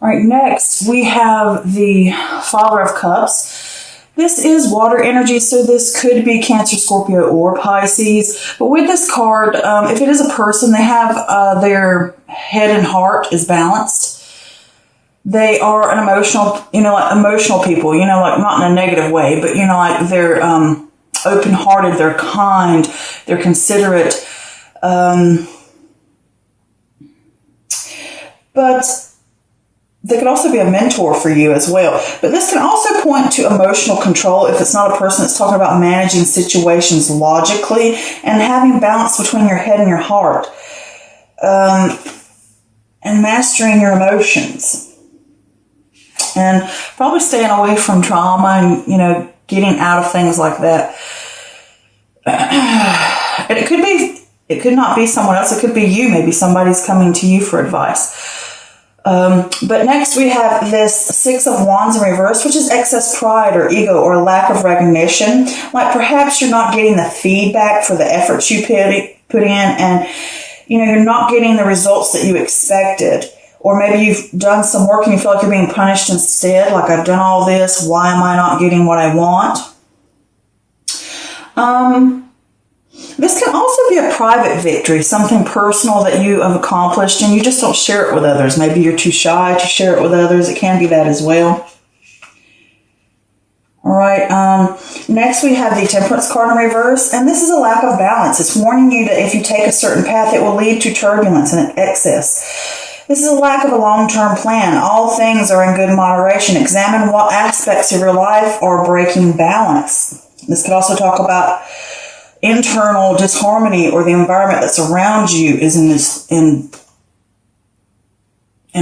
All right, next we have the Father of Cups. This is water energy, so this could be Cancer, Scorpio, or Pisces. But with this card, if it is a person, they have their head and heart is balanced. They are an emotional, like emotional people, like not in a negative way, but, like they're open-hearted, they're kind, they're considerate. But they could also be a mentor for you as well. But this can also point to emotional control if it's not a person that's talking about managing situations logically and having balance between your head and your heart. And mastering your emotions. And probably staying away from trauma and, getting out of things like that. And it could not be someone else. It could be you. Maybe somebody's coming to you for advice. But next we have this Six of Wands in reverse, which is excess pride or ego or lack of recognition. Like perhaps you're not getting the feedback for the efforts you put in, and you're not getting the results that you expected. Or maybe you've done some work and you feel like you're being punished instead. Like, I've done all this, why am I not getting what I want? This can also be a private victory, something personal that you have accomplished and you just don't share it with others. Maybe you're too shy to share it with others. It can be that as well. All right. Next we have the Temperance card in reverse, and this is a lack of balance. It's warning you that if you take a certain path, it will lead to turbulence and excess. This is a lack of a long-term plan. All things are in good moderation. Examine what aspects of your life are breaking balance. This could also talk about internal disharmony, or the environment that's around you is in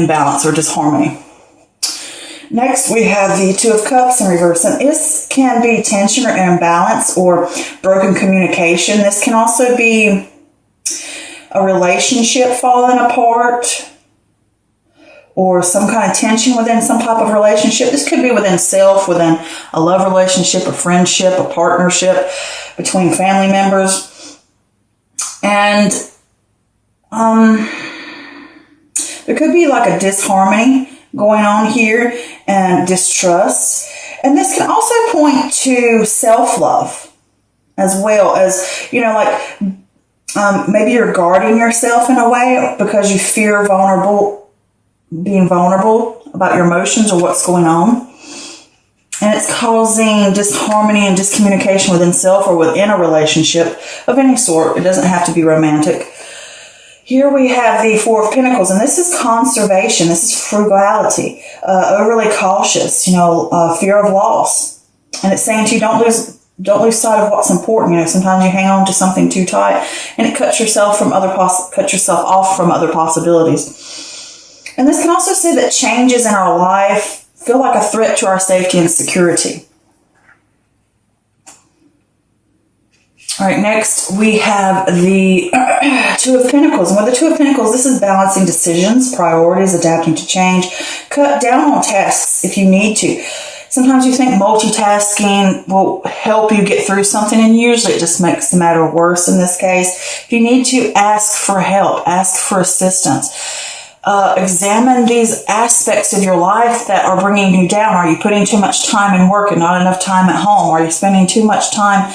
balance or disharmony. Next, we have the Two of Cups in reverse, and this can be tension or imbalance or broken communication. This can also be a relationship falling apart, or some kind of tension within some type of relationship. This could be within self, within a love relationship, a friendship, a partnership, between family members. And there could be like a disharmony going on here and distrust. And this can also point to self-love as well as, maybe you're guarding yourself in a way because you fear being vulnerable about your emotions or what's going on. And it's causing disharmony and discommunication within self or within a relationship of any sort. It doesn't have to be romantic. Here we have the Four of Pentacles, and this is conservation. This is frugality, overly cautious, fear of loss. And it's saying to you, don't lose sight of what's important. Sometimes you hang on to something too tight and it cuts yourself off from other possibilities. And this can also say that changes in our life feel like a threat to our safety and security. All right, next we have the Two of Pentacles. And with the Two of Pentacles, this is balancing decisions, priorities, adapting to change. Cut down on tasks if you need to. Sometimes you think multitasking will help you get through something, and usually it just makes the matter worse in this case. If you need to, ask for help, ask for assistance. Examine these aspects of your life that are bringing you down. Are you putting too much time in work and not enough time at home? Are you spending too much time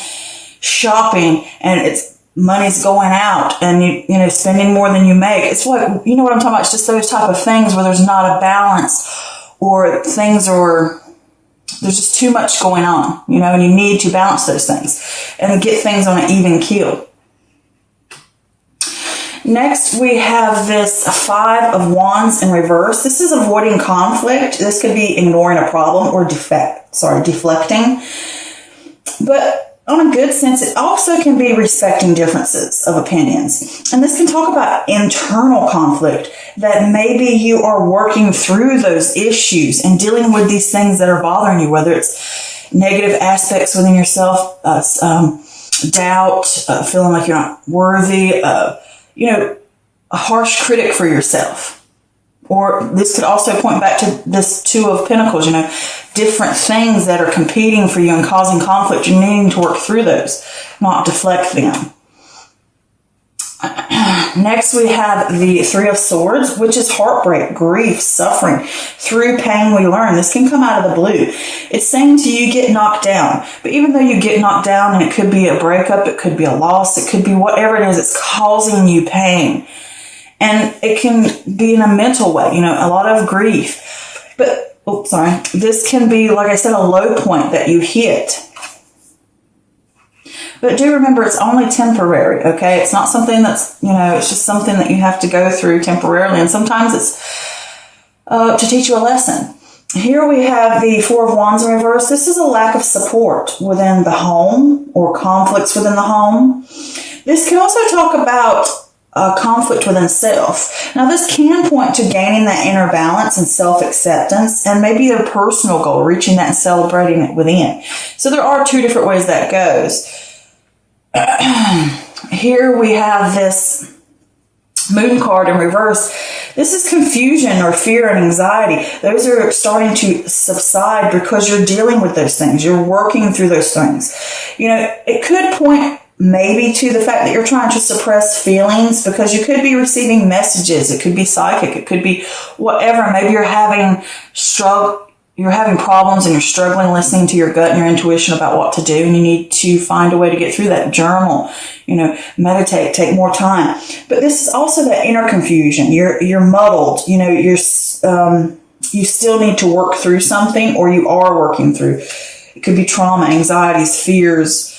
shopping and money's going out and you spending more than you make? It's what I'm talking about. It's just those type of things where there's not a balance, or there's just too much going on, and you need to balance those things and get things on an even keel. Next, we have this Five of Wands in reverse. This is avoiding conflict. This could be ignoring a problem or deflecting. But on a good sense, it also can be respecting differences of opinions. And this can talk about internal conflict, that maybe you are working through those issues and dealing with these things that are bothering you, whether it's negative aspects within yourself, doubt, feeling like you're not worthy, a harsh critic for yourself. Or this could also point back to this Two of Pentacles, different things that are competing for you and causing conflict. You're needing to work through those, not deflect them. Next, we have the Three of Swords, which is heartbreak, grief, suffering. Through pain, we learn. This can come out of the blue. It's saying to you, get knocked down. But even though you get knocked down, and it could be a breakup, it could be a loss, it could be whatever it is, it's causing you pain. And it can be in a mental way, you know, a lot of grief. But, this can be, like I said, a low point that you hit. But do remember, it's only temporary, okay? It's not something that's, you know, it's just something that you have to go through temporarily. And sometimes it's to teach you a lesson. Here we have the Four of Wands in reverse. This is a lack of support within the home or conflicts within the home. This can also talk about conflict within self. Now, this can point to gaining that inner balance and self-acceptance and maybe a personal goal, reaching that and celebrating it within. So there are two different ways that goes. Here we have this Moon card in reverse. This is confusion or fear and anxiety. Those are starting to subside because you're dealing with those things. You're working through those things. You know, it could point maybe to the fact that you're trying to suppress feelings because you could be receiving messages. It could be psychic. It could be whatever. Maybe you're having problems and you're struggling listening to your gut and your intuition about what to do, and you need to find a way to get through that. Journal, you know, meditate, take more time. But this is also that inner confusion. You're muddled, you know, you still need to work through something, or you are working through. It could be trauma, anxieties, fears,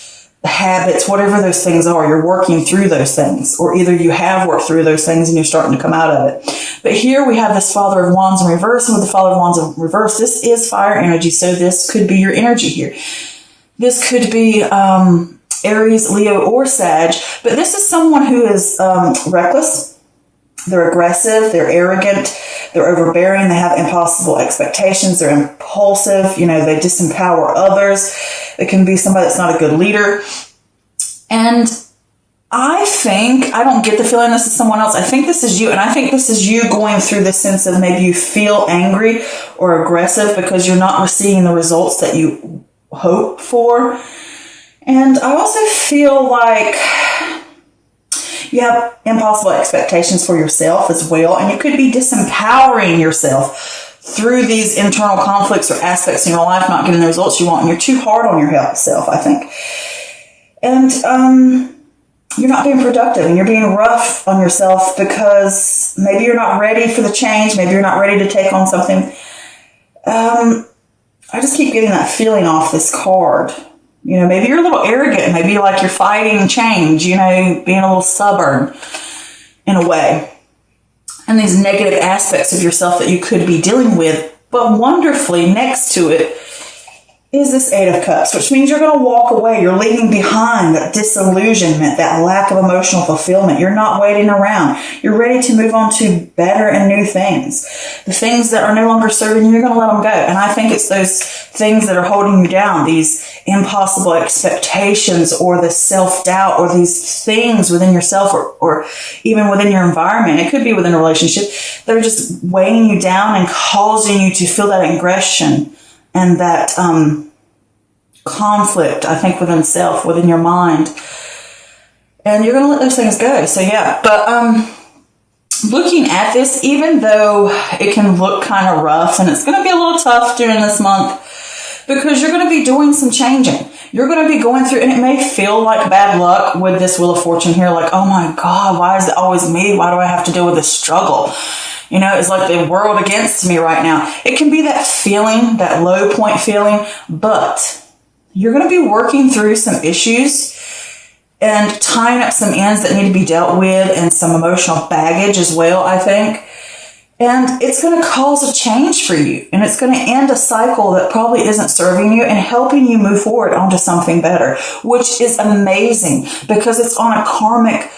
habits, whatever those things are. You're working through those things, or either you have worked through those things and you're starting to come out of it. But here we have this Father of Wands in reverse, and with the Father of Wands in reverse, this is fire energy, so this could be your energy here. This could be Aries, Leo, or Sag, but this is someone who is reckless. They're aggressive, they're arrogant, they're overbearing, they have impossible expectations, they're impulsive, you know, they disempower others. It can be somebody that's not a good leader. And I don't get the feeling this is someone else. I think this is you, and I think this is you going through this sense of maybe you feel angry or aggressive because you're not receiving the results that you hope for. And I also feel like you have impossible expectations for yourself as well, and you could be disempowering yourself through these internal conflicts or aspects in your life, not getting the results you want, and you're too hard on yourself, I think. And you're not being productive, and you're being rough on yourself because maybe you're not ready for the change, maybe you're not ready to take on something. I just keep getting that feeling off this card. You know, maybe you're a little arrogant, maybe like you're fighting change, you know, being a little stubborn in a way. And these negative aspects of yourself that you could be dealing with. But wonderfully, next to it is this Eight of Cups, which means you're going to walk away. You're leaving behind that disillusionment, that lack of emotional fulfillment. You're not waiting around. You're ready to move on to better and new things. The things that are no longer serving you, you're going to let them go. And I think it's those things that are holding you down, these impossible expectations or the self-doubt or these things within yourself or even within your environment. It could be within a relationship that are just weighing you down and causing you to feel that aggression and that conflict, I think, within self, within your mind. And you're going to let those things go. So, yeah. But looking at this, even though it can look kind of rough, and it's going to be a little tough during this month, because you're going to be doing some changing. You're going to be going through, and it may feel like bad luck with this Wheel of Fortune here. Like, oh my God, why is it always me? Why do I have to deal with this struggle? You know, it's like the world against me right now. It can be that feeling, that low point feeling, but you're going to be working through some issues and tying up some ends that need to be dealt with and some emotional baggage as well, I think. And it's going to cause a change for you, and it's going to end a cycle that probably isn't serving you and helping you move forward onto something better, which is amazing because it's on a karmic,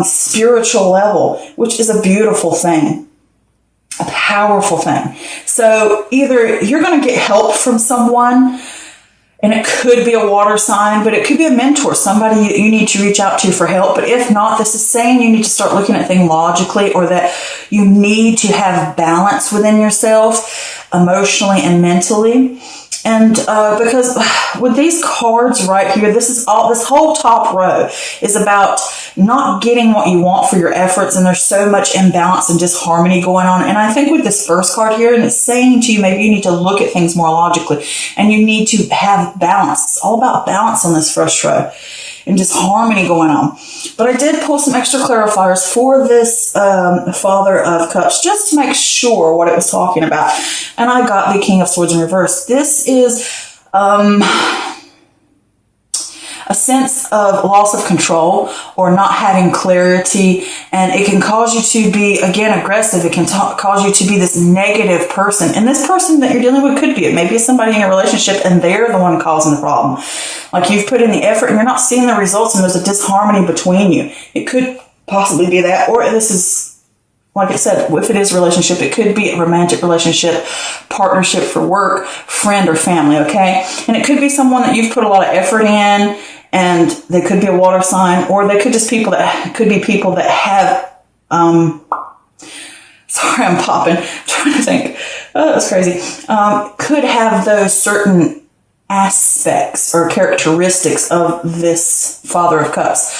spiritual level, which is a beautiful thing. A powerful thing. So either you're going to get help from someone, and it could be a water sign, but it could be a mentor, somebody you need to reach out to for help. But if not, this is saying you need to start looking at things logically, or that you need to have balance within yourself emotionally and mentally. And because with these cards right here, this whole top row is about not getting what you want for your efforts, and there's so much imbalance and disharmony going on. And I think with this first card here, and it's saying to you, maybe you need to look at things more logically, and you need to have balance. It's all about balance on this first row and just harmony going on. But I did pull some extra clarifiers for this Father of Cups just to make sure what it was talking about. And I got the King of Swords in reverse. This is a sense of loss of control or not having clarity, and it can cause you to be, again, aggressive. It can cause you to be this negative person, and this person that you're dealing with could be it. Maybe it's somebody in a relationship and they're the one causing the problem. Like, you've put in the effort and you're not seeing the results, and there's a disharmony between you. It could possibly be that, or this is, like I said, if it is a relationship, it could be a romantic relationship, partnership for work, friend, or family, okay? And it could be someone that you've put a lot of effort in, and they could be a water sign, or they could just be people that have, sorry, I'm popping, I'm trying to think, oh, that was crazy, could have those certain aspects or characteristics of this Father of Cups.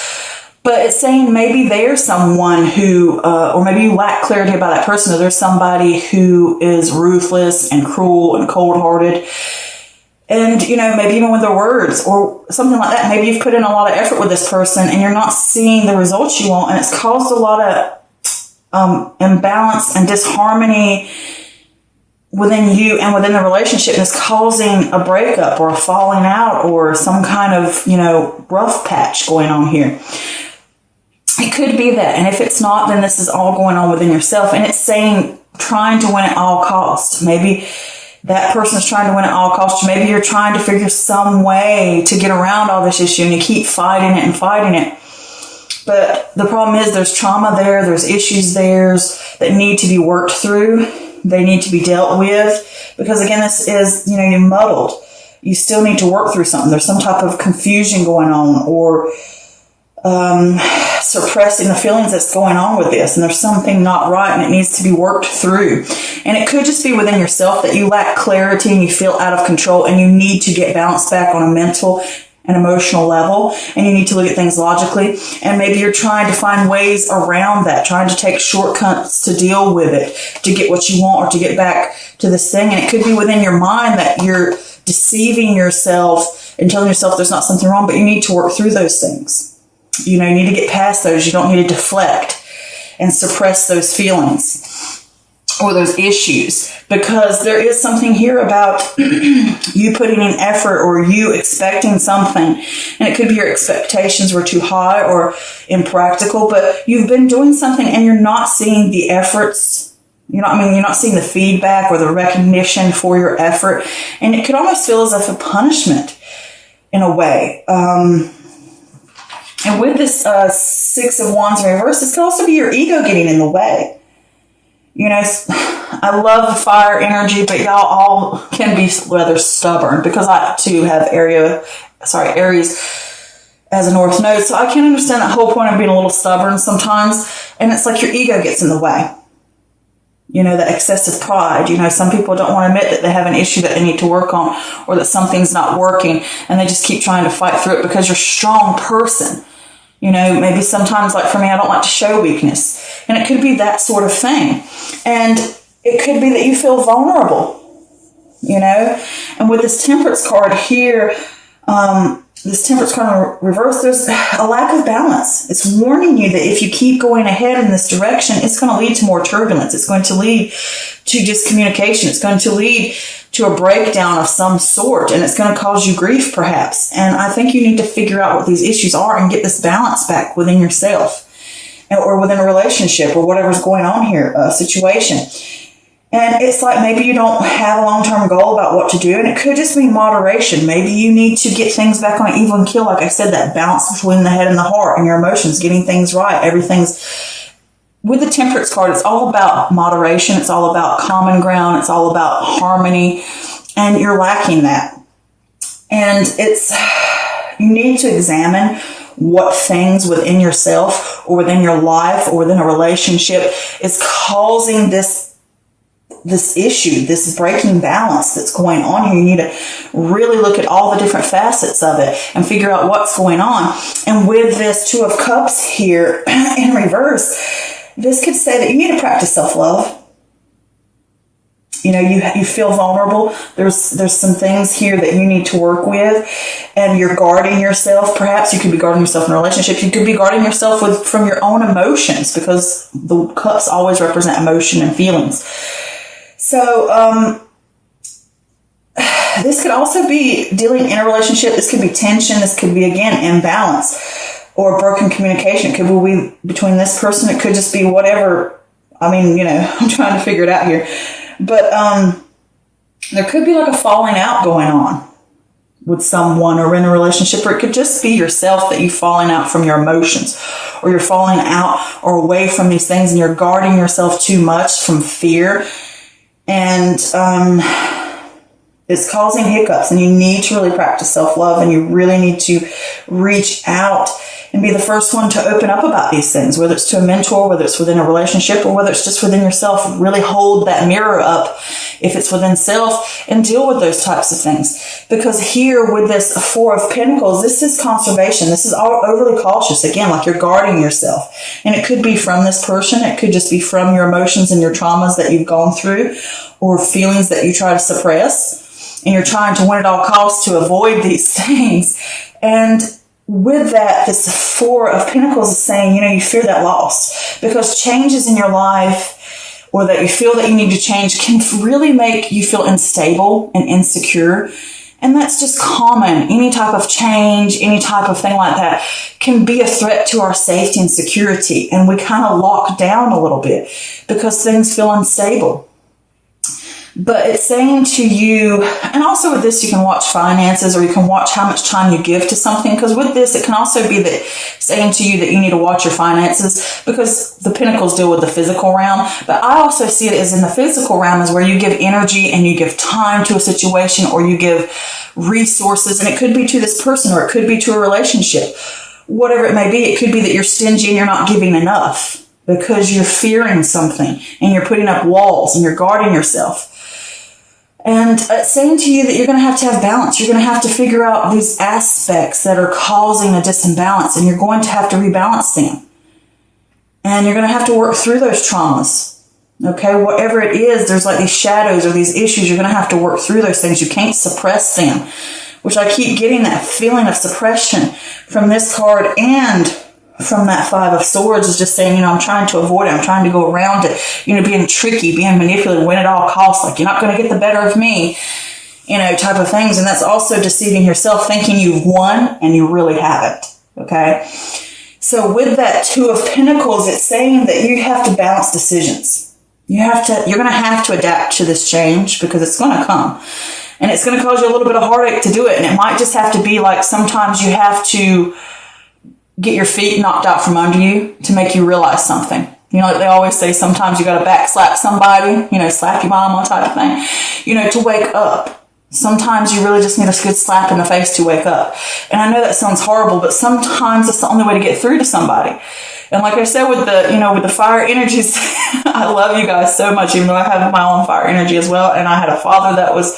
But it's saying maybe there's someone who, or maybe you lack clarity about that person, or there's somebody who is ruthless and cruel and cold-hearted. And, you know, maybe even with their words or something like that. Maybe you've put in a lot of effort with this person and you're not seeing the results you want. And it's caused a lot of imbalance and disharmony within you and within the relationship. And it's causing a breakup or a falling out or some kind of, you know, rough patch going on here. It could be that. And if it's not, then this is all going on within yourself. And it's saying trying to win at all costs. Maybe that person's trying to win at all costs. Maybe you're trying to figure some way to get around all this issue and you keep fighting it and fighting it. But the problem is there's trauma there. There's issues there that need to be worked through. They need to be dealt with. Because again, this is, you know, you're muddled. You still need to work through something. There's some type of confusion going on, or suppressing the feelings that's going on with this, and there's something not right and it needs to be worked through. And it could just be within yourself that you lack clarity and you feel out of control and you need to get balanced back on a mental and emotional level, and you need to look at things logically. And maybe you're trying to find ways around that, trying to take shortcuts to deal with it, to get what you want or to get back to this thing. And it could be within your mind that you're deceiving yourself and telling yourself there's not something wrong, but you need to work through those things. You know, you need to get past those. You don't need to deflect and suppress those feelings or those issues, because there is something here about you putting in effort or you expecting something. And it could be your expectations were too high or impractical, but you've been doing something and you're not seeing the efforts. You're not seeing the feedback or the recognition for your effort. And it could almost feel as if a punishment in a way. And with this Six of Wands in reverse, this could also be your ego getting in the way. You know, I love the fire energy, but y'all all can be rather stubborn, because I too have Aries as a North Node. So I can understand that whole point of being a little stubborn sometimes. And it's like your ego gets in the way. You know, that excessive pride. You know, some people don't want to admit that they have an issue that they need to work on, or that something's not working, and they just keep trying to fight through it because you're a strong person. You know, maybe sometimes, like for me, I don't like to show weakness. And it could be that sort of thing. And it could be that you feel vulnerable, you know. And with this Temperance card here, this Temperance card in reverse, there's a lack of balance. It's warning you that if you keep going ahead in this direction, it's going to lead to more turbulence. It's going to lead to discommunication. It's going to lead to a breakdown of some sort, and it's going to cause you grief, perhaps. And I think you need to figure out what these issues are and get this balance back within yourself, or within a relationship, or whatever's going on here, a situation. And it's like maybe you don't have a long-term goal about what to do, and it could just be moderation. Maybe you need to get things back on an even keel. Like I said, that balance between the head and the heart and your emotions, getting things right. Everything's, with the Temperance card, it's all about moderation. It's all about common ground. It's all about harmony, and you're lacking that. And you need to examine what things within yourself or within your life or within a relationship is causing this this issue, this breaking balance that's going on here. You need to really look at all the different facets of it and figure out what's going on. And with this Two of Cups here in reverse, this could say that you need to practice self-love. You know, you feel vulnerable. There's some things here that you need to work with, and you're guarding yourself. Perhaps you could be guarding yourself in a relationship. You could be guarding yourself from your own emotions, because the cups always represent emotion and feelings. So, this could also be dealing in a relationship. This could be tension. This could be, again, imbalance or broken communication. It could be between this person. It could just be whatever. I mean, you know, I'm trying to figure it out here. But there could be like a falling out going on with someone or in a relationship, or it could just be yourself that you're falling out from your emotions, or you're falling out or away from these things and you're guarding yourself too much from fear. And it's causing hiccups, and you need to really practice self-love, and you really need to reach out and be the first one to open up about these things, whether it's to a mentor, whether it's within a relationship, or whether it's just within yourself. Really hold that mirror up if it's within self and deal with those types of things. Because here with this Four of Pentacles, this is conservation. This is all overly cautious. Again, like you're guarding yourself. And it could be from this person. It could just be from your emotions and your traumas that you've gone through, or feelings that you try to suppress. And you're trying to win at all costs to avoid these things. And with that, this Four of Pentacles is saying, you know, you fear that loss, because changes in your life, or that you feel that you need to change, can really make you feel unstable and insecure. And that's just common. Any type of change, any type of thing like that can be a threat to our safety and security. And we kind of lock down a little bit because things feel unstable. But it's saying to you, and also with this, you can watch finances, or you can watch how much time you give to something. Because with this, it can also be that saying to you that you need to watch your finances, because the Pentacles deal with the physical realm. But I also see it as in the physical realm is where you give energy and you give time to a situation, or you give resources. And it could be to this person, or it could be to a relationship. Whatever it may be, it could be that you're stingy and you're not giving enough because you're fearing something and you're putting up walls and you're guarding yourself. And it's saying to you that you're going to have balance. You're going to have to figure out these aspects that are causing a disimbalance, and you're going to have to rebalance them. And you're going to have to work through those traumas. Okay, whatever it is, there's like these shadows or these issues. You're going to have to work through those things. You can't suppress them, which I keep getting that feeling of suppression from this card and from that Five of Swords, is just saying, you know, I'm trying to avoid it. I'm trying to go around it, you know, being tricky, being manipulative, win at all costs. Like, you're not going to get the better of me, you know, type of things. And that's also deceiving yourself, thinking you've won and you really haven't. Okay. So with that Two of Pentacles, it's saying that you have to balance decisions. You're going to have to adapt to this change, because it's going to come, and it's going to cause you a little bit of heartache to do it. And it might just have to be like, sometimes you have to get your feet knocked out from under you to make you realize something. You know, like they always say, sometimes you got to back slap somebody, you know, slap your mama type of thing, you know, to wake up. Sometimes you really just need a good slap in the face to wake up. And I know that sounds horrible, but sometimes it's the only way to get through to somebody. And like I said, with the, you know, with the fire energies, I love you guys so much, even though I have my own fire energy as well. And I had a father that was,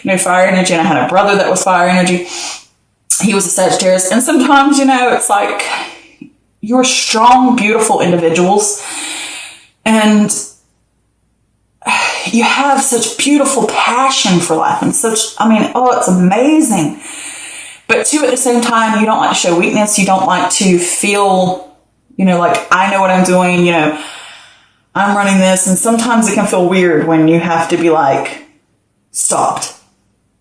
you know, fire energy, and I had a brother that was fire energy. He was a Sagittarius. And sometimes, you know, it's like, you're strong, beautiful individuals, and you have such beautiful passion for life, and such, I mean, oh, it's amazing. But too, at the same time, you don't like to show weakness. You don't like to feel, you know, like, I know what I'm doing, you know, I'm running this. And sometimes it can feel weird when you have to be like, stopped,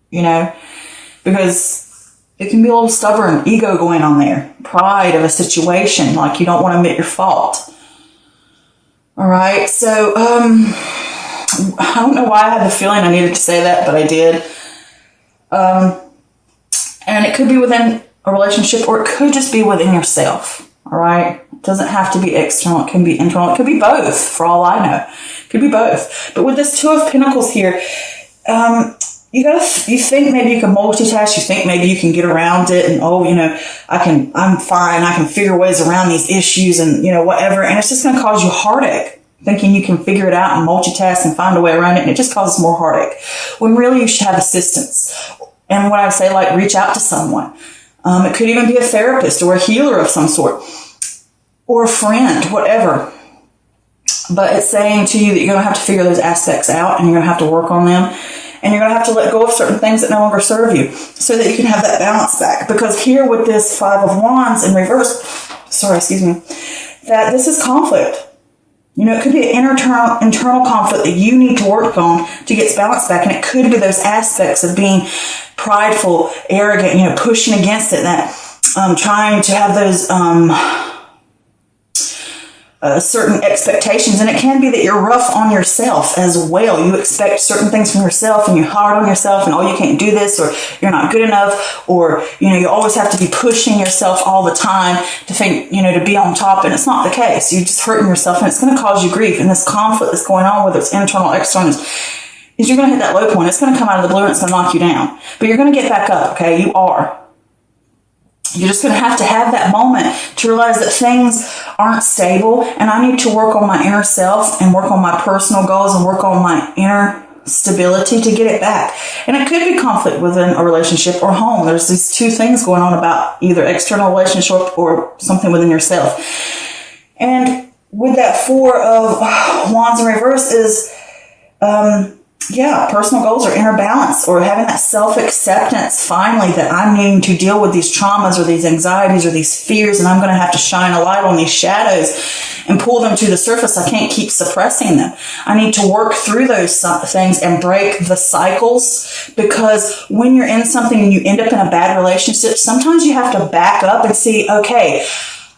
you know, because it can be a little stubborn ego going on there. Pride of a situation. Like, you don't want to admit your fault. All right. So, I don't know why I had the feeling I needed to say that, but I did. And it could be within a relationship, or it could just be within yourself. All right. It doesn't have to be external. It can be internal. It could be both, for all I know. It could be both. But with this Two of Pentacles here, you think maybe you can multitask. You think maybe you can get around it, and, oh, you know, I'm fine. I can figure ways around these issues, and, you know, whatever. And it's just going to cause you heartache, thinking you can figure it out and multitask and find a way around it, and it just causes more heartache. When really you should have assistance. And when I say, like, reach out to someone. It could even be a therapist or a healer of some sort, or a friend, whatever. But it's saying to you that you're going to have to figure those aspects out, and you're going to have to work on them, and you're going to have to let go of certain things that no longer serve you, so that you can have that balance back. Because here with this Five of Wands in reverse, that this is conflict. You know, it could be an internal conflict that you need to work on to get balance back. And it could be those aspects of being prideful, arrogant, you know, pushing against it, that trying to have those certain expectations. And it can be that you're rough on yourself as well. You expect certain things from yourself, and you're hard on yourself, and oh, you can't do this, or you're not good enough, or, you know, you always have to be pushing yourself all the time to think, you know, to be on top. And it's not the case. You're just hurting yourself, and it's going to cause you grief. And this conflict that's going on, whether it's internal or external, is you're going to hit that low point. It's going to come out of the blue, and it's going to knock you down. But you're going to get back up, okay? You are. You're just going to have that moment to realize that things aren't stable, and I need to work on my inner self and work on my personal goals and work on my inner stability to get it back. And it could be conflict within a relationship or home. There's these two things going on about either external relationship or something within yourself. And with that Four of Wands in reverse is, personal goals or inner balance, or having that self-acceptance finally that I'm needing to deal with these traumas or these anxieties or these fears, and I'm going to have to shine a light on these shadows and pull them to the surface. I can't keep suppressing them. I need to work through those things and break the cycles, because when you're in something and you end up in a bad relationship, sometimes you have to back up and see, okay,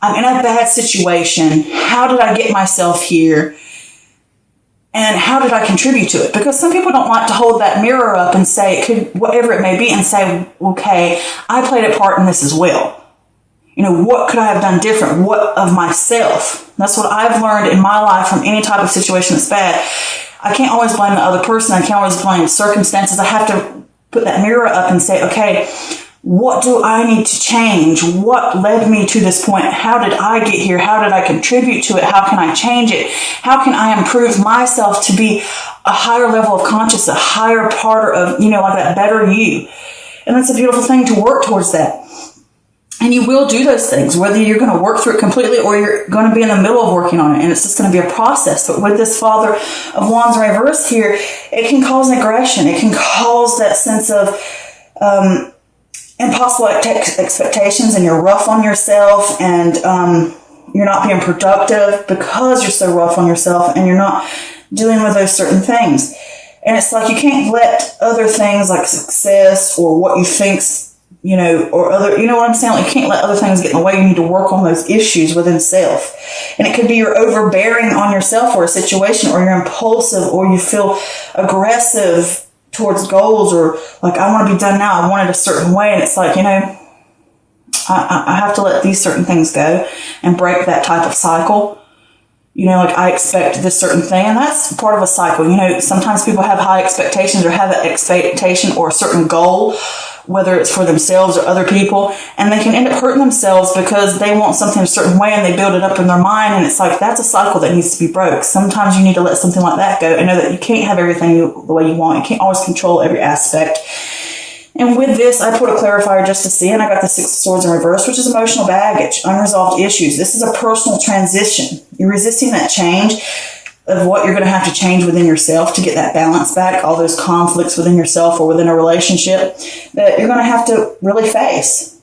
I'm in a bad situation. How did I get myself here? And how did I contribute to it? Because some people don't like to hold that mirror up and say, it could, whatever it may be, and say, okay, I played a part in this as well. You know, what could I have done different? What of myself? That's what I've learned in my life from any type of situation that's bad. I can't always blame the other person. I can't always blame circumstances. I have to put that mirror up and say, okay, what do I need to change? What led me to this point? How did I get here? How did I contribute to it? How can I change it? How can I improve myself to be a higher level of consciousness, a higher part of, you know, like that better you? And that's a beautiful thing to work towards that. And you will do those things, whether you're going to work through it completely or you're going to be in the middle of working on it. And it's just going to be a process. But with this Father of Wands in reverse here, it can cause an aggression. It can cause that sense of, impossible expectations, and you're rough on yourself, and you're not being productive because you're so rough on yourself and you're not dealing with those certain things. And it's like you can't let other things like success or what you think's, you know, or other, you know what I'm saying? Like you can't let other things get in the way. You need to work on those issues within self. And it could be you're overbearing on yourself or a situation, or you're impulsive, or you feel aggressive towards goals, or like, I want to be done now. I want it a certain way. And it's like, you know, I have to let these certain things go and break that type of cycle. You know, like I expect this certain thing, and that's part of a cycle. You know, sometimes people have high expectations or have an expectation or a certain goal, whether it's for themselves or other people, and they can end up hurting themselves because they want something a certain way and they build it up in their mind. And it's like, that's a cycle that needs to be broke. Sometimes you need to let something like that go and know that you can't have everything the way you want. You can't always control every aspect. And with this, I put a clarifier just to see, and I got the Six of Swords in reverse, which is emotional baggage, unresolved issues. This is a personal transition. You're resisting that change of what you're going to have to change within yourself to get that balance back, all those conflicts within yourself or within a relationship that you're going to have to really face.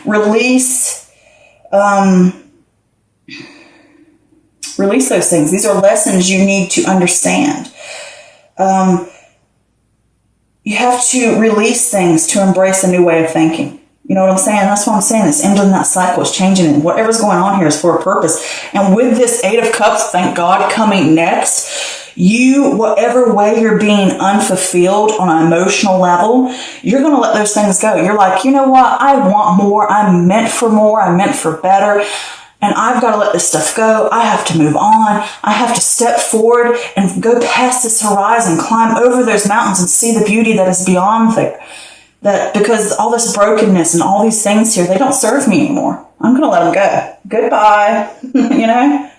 Release those things. These are lessons you need to understand. You have to release things to embrace a new way of thinking. You know what I'm saying? That's what I'm saying. It's ending that cycle. It's changing it. Whatever's going on here is for a purpose. And with this Eight of Cups, thank God, coming next, whatever way you're being unfulfilled on an emotional level, you're going to let those things go. You're like, you know what? I want more. I'm meant for more. I'm meant for better. And I've got to let this stuff go. I have to move on. I have to step forward and go past this horizon, climb over those mountains and see the beauty that is beyond there. That because all this brokenness and all these things here, they don't serve me anymore. I'm going to let them go. Goodbye. You know?